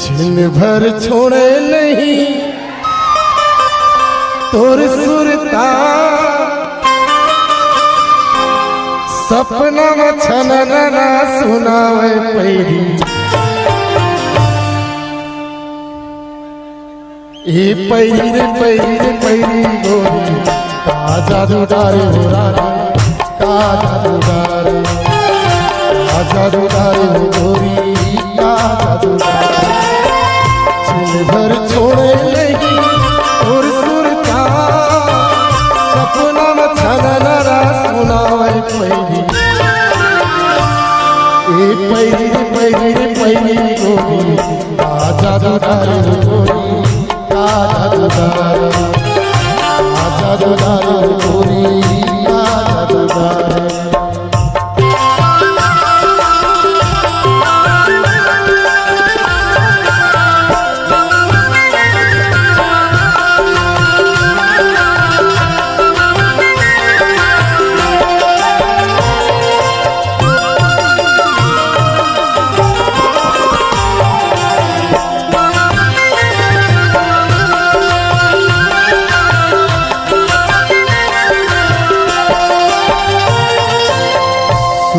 छिन भर छोड़े नहीं तोर सुरता सपना में छनना सुनावे पैरी ए पैरी रे पैरी गोरी का जादू डारे हो रानी का जादू डारे हो गोरी का जादू डारे छिन भर छोड़े नहीं और सुरता सपना में छनना सुनावे पैरी ए पैरी गोरी का जादू डारे हो गोरी जादू डारे गोरी जादू डारे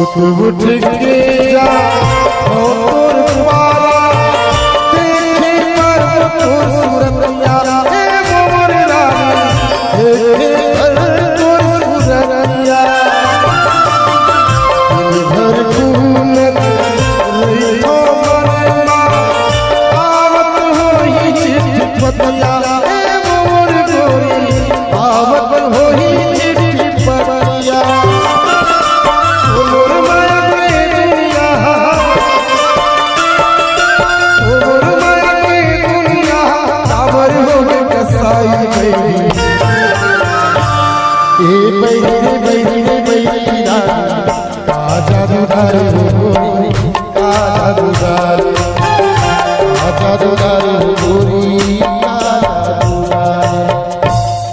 उठ के जा और पारा देखे पर तोर सूरतिया ए मोर रानी देखे पर तोर सूरतिया घर घूमत रहियो मनवा आवत होई चिट्ठी पतिया ए मोर गोरी आवत होई चिट्ठी पतिया का जादू डारे हो गोरी का जादू डारे